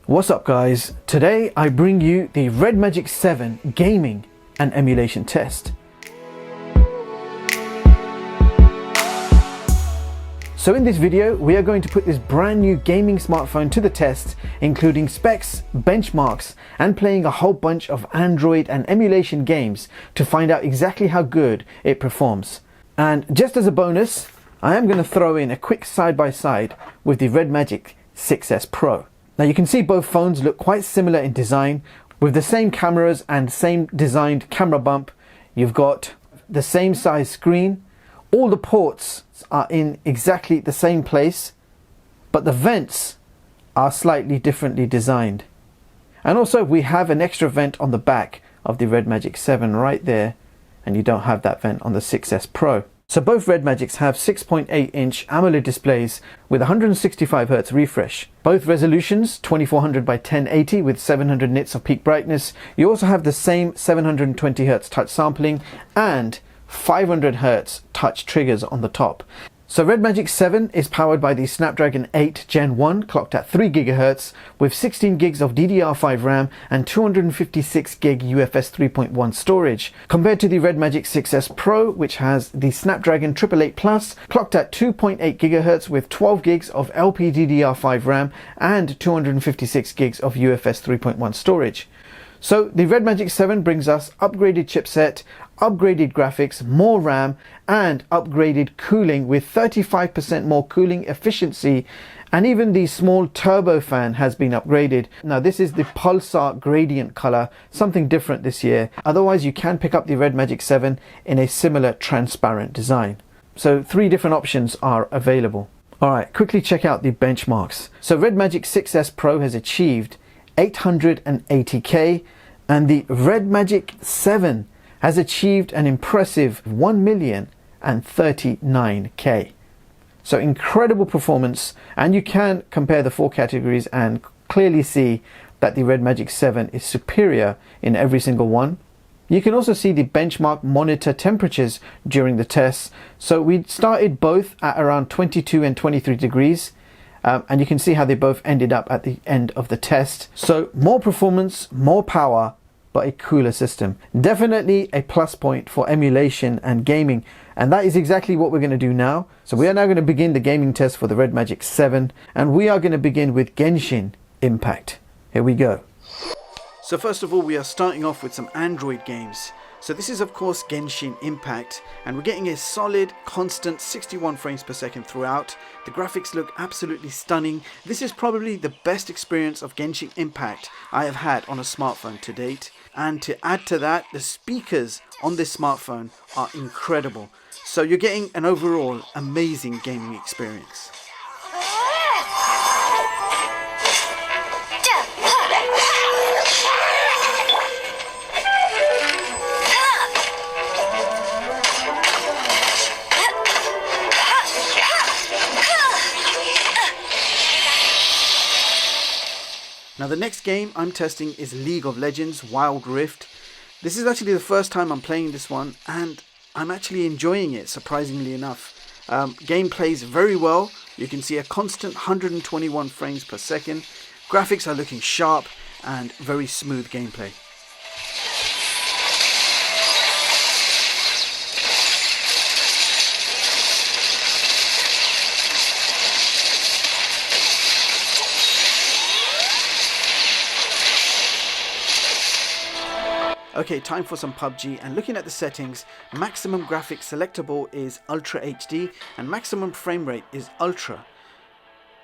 What's up guys? Today I bring you the RedMagic 7 gaming and emulation test. So in this video we are going to put this brand new gaming smartphone to the test, including specs, benchmarks and playing a whole bunch of Android and emulation games to find out exactly how good it performs. And just as a bonus, I am going to throw in a quick side-by-side with the RedMagic 6S Pro. Now you can see both phones look quite similar in design, with the same cameras and same designed camera bump. You've got the same size screen, all the ports are in exactly the same place, but the vents are slightly differently designed. And also we have an extra vent on the back of the RedMagic 7 right there, and you don't have that vent on the 6S Pro. So both RedMagics have 6.8-inch AMOLED displays with 165Hz refresh. Both resolutions 2400 by 1080 with 700 nits of peak brightness. You also have the same 720Hz touch sampling and 500Hz touch triggers on the top. So RedMagic 7 is powered by the Snapdragon 8 Gen 1 clocked at 3 GHz with 16 gigs of DDR5 RAM and 256 gig UFS 3.1 storage, compared to the RedMagic 6S Pro, which has the Snapdragon 888 Plus clocked at 2.8 GHz with 12 gigs of LPDDR5 RAM and 256 gigs of UFS 3.1 storage. So the RedMagic 7 brings us upgraded chipset, upgraded graphics, more RAM and upgraded cooling with 35% more cooling efficiency, and even the small turbo fan has been upgraded. Now this is the Pulsar gradient color, something different this year. Otherwise you can pick up the RedMagic 7 in a similar transparent design. So 3 different options are available. Alright, quickly check out the benchmarks. So RedMagic 6S Pro has achieved 880K and the RedMagic 7 has achieved an impressive 1,039K. So incredible performance, and you can compare the 4 categories and clearly see that the RedMagic 7 is superior in every single one. You can also see the benchmark monitor temperatures during the tests. So we started both at around 22 and 23 degrees. And you can see how they both ended up at the end of the test. So more performance, more power, but a cooler system. Definitely a plus point for emulation and gaming. And that is exactly what we're going to do now. So we are now going to begin the gaming test for the RedMagic 7. And we are going to begin with Genshin Impact. Here we go. So first of all, we are starting off with some Android games. So this is of course Genshin Impact, and we're getting a solid constant 61 frames per second throughout. The graphics look absolutely stunning. This is probably the best experience of Genshin Impact I have had on a smartphone to date. And to add to that, the speakers on this smartphone are incredible. So you're getting an overall amazing gaming experience. Now the next game I'm testing is League of Legends Wild Rift. This is actually the first time I'm playing this one, and I'm actually enjoying it, surprisingly enough. Game plays very well. You can see a constant 121 frames per second. Graphics are looking sharp and very smooth gameplay. Okay, time for some PUBG, and looking at the settings, maximum graphics selectable is Ultra HD and maximum frame rate is Ultra.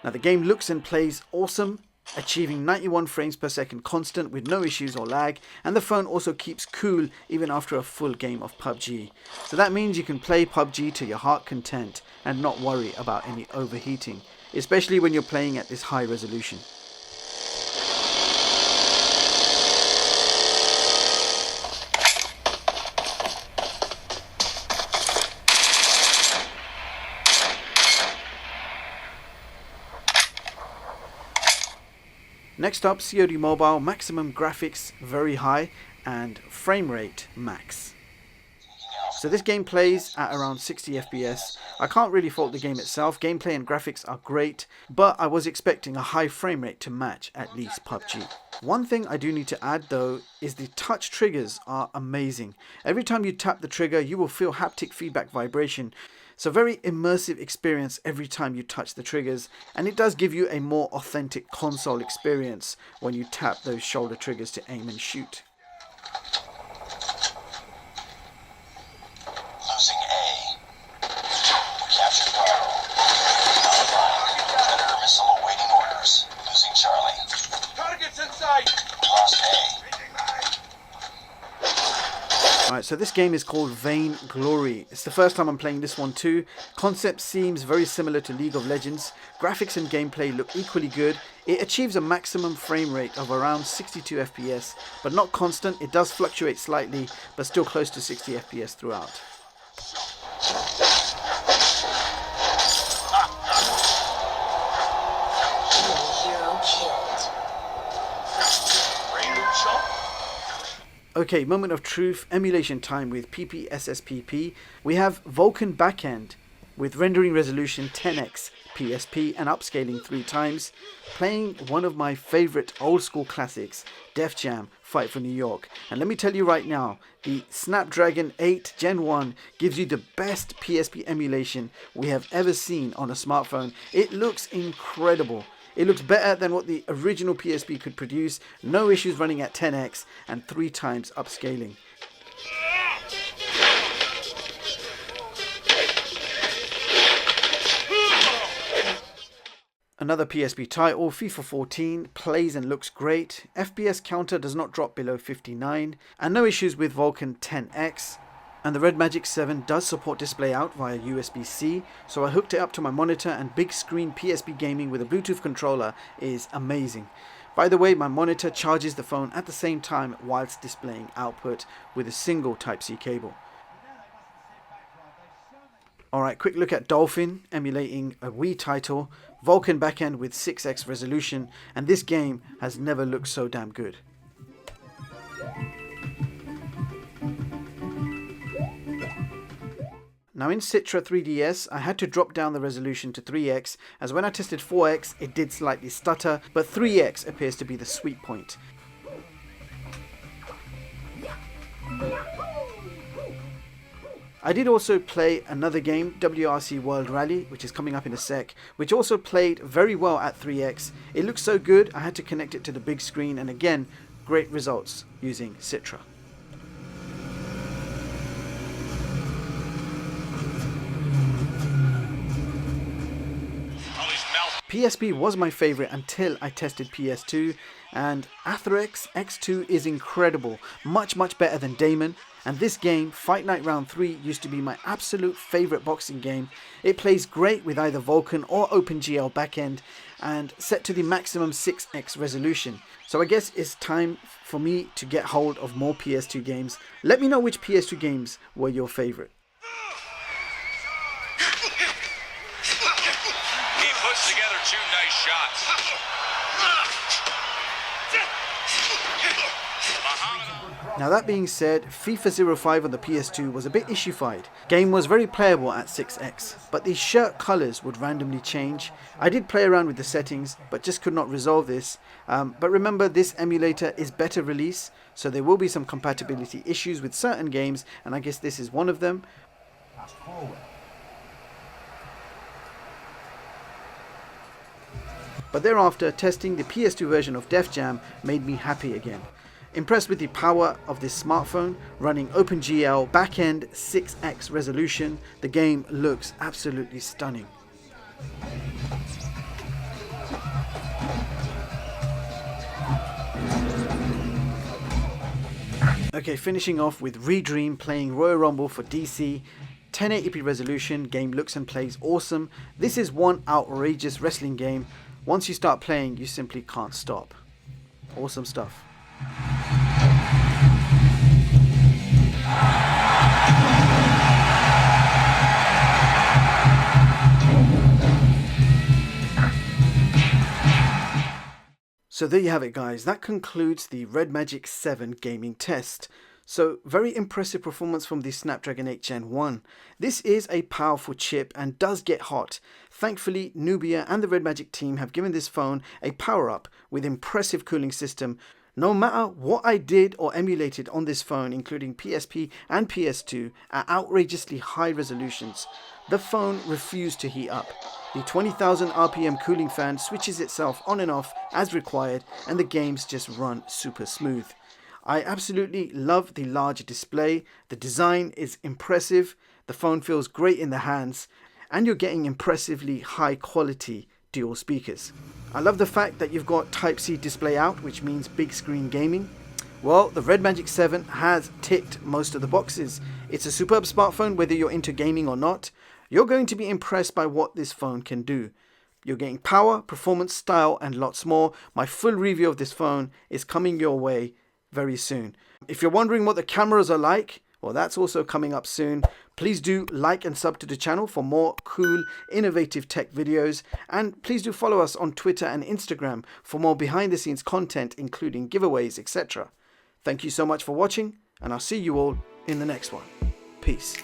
Now the game looks and plays awesome, achieving 91 frames per second constant with no issues or lag, and the phone also keeps cool even after a full game of PUBG. So that means you can play PUBG to your heart content and not worry about any overheating, especially when you're playing at this high resolution. Next up, COD Mobile, maximum graphics very high and frame rate max. So this game plays at around 60 FPS. I can't really fault the game itself. Gameplay and graphics are great, but I was expecting a high frame rate to match at least PUBG. One thing I do need to add though is the touch triggers are amazing. Every time you tap the trigger, you will feel haptic feedback vibration. So very immersive experience every time you touch the triggers, and it does give you a more authentic console experience when you tap those shoulder triggers to aim and shoot. Losing A. Captured Bravo. Online. Predator missile awaiting orders. Losing Charlie. Targets in sight. Lost A. Alright, so this game is called Vainglory. It's the first time I'm playing this one too. Concept seems very similar to League of Legends. Graphics and gameplay look equally good. It achieves a maximum frame rate of around 62 FPS, but not constant. It does fluctuate slightly, but still close to 60 FPS throughout. Okay, moment of truth, emulation time with PPSSPP. We have Vulkan backend with rendering resolution 10x PSP and upscaling 3 times, playing one of my favorite old school classics, Def Jam Fight for New York. And let me tell you right now, the Snapdragon 8 Gen 1 gives you the best PSP emulation we have ever seen on a smartphone. It looks incredible. It looks better than what the original PSP could produce, no issues running at 10x and 3 times upscaling. Another PSP title, FIFA 14, plays and looks great. FPS counter does not drop below 59, and no issues with Vulkan 10X. And the RedMagic 7 does support display out via USB-C, so I hooked it up to my monitor, and big screen PSP gaming with a Bluetooth controller is amazing. By the way, my monitor charges the phone at the same time whilst displaying output with a single Type-C cable. Alright, quick look at Dolphin, emulating a Wii title, Vulkan backend with 6x resolution, and this game has never looked so damn good. Now in Citra 3DS, I had to drop down the resolution to 3x, as when I tested 4x it did slightly stutter, but 3x appears to be the sweet point. I did also play another game, WRC World Rally, which is coming up in a sec, which also played very well at 3x. It looks so good, I had to connect it to the big screen, and again, great results using Citra. PSP was my favorite until I tested PS2, and Atherex X2 is incredible, much better than Damon. And this game, Fight Night Round 3, used to be my absolute favorite boxing game. It plays great with either Vulkan or OpenGL backend and set to the maximum 6x resolution. So I guess it's time for me to get hold of more PS2 games. Let me know which PS2 games were your favorite. Together 2 nice shots. Now that being said, FIFA 05 on the PS2 was a bit issue-fied. Game was very playable at 6x, but the shirt colours would randomly change. I did play around with the settings, but just could not resolve this. But remember, this emulator is beta release, so there will be some compatibility issues with certain games, and I guess this is one of them. But thereafter, testing the PS2 version of Def Jam made me happy again. Impressed with the power of this smartphone, running OpenGL backend 6x resolution, the game looks absolutely stunning. Okay, finishing off with Redream playing Royal Rumble for DC. 1080p resolution, game looks and plays awesome. This is one outrageous wrestling game. Once you start playing, you simply can't stop. Awesome stuff. So there you have it, guys. That concludes the RedMagic 7 gaming test. So very impressive performance from the Snapdragon 8 Gen 1. This is a powerful chip and does get hot. Thankfully, Nubia and the RedMagic team have given this phone a power up with impressive cooling system. No matter what I did or emulated on this phone, including PSP and PS2 at outrageously high resolutions, the phone refused to heat up. The 20,000 RPM cooling fan switches itself on and off as required, and the games just run super smooth. I absolutely love the large display, the design is impressive, the phone feels great in the hands, and you're getting impressively high quality dual speakers. I love the fact that you've got Type-C display out, which means big screen gaming. Well, the RedMagic 7 has ticked most of the boxes. It's a superb smartphone whether you're into gaming or not. You're going to be impressed by what this phone can do. You're getting power, performance, style, and lots more. My full review of this phone is coming your way very soon. If you're wondering what the cameras are like, well, that's also coming up soon. Please do like and sub to the channel for more cool, innovative tech videos. And please do follow us on Twitter and Instagram for more behind the scenes content, including giveaways, etc. Thank you so much for watching, and I'll see you all in the next one. Peace.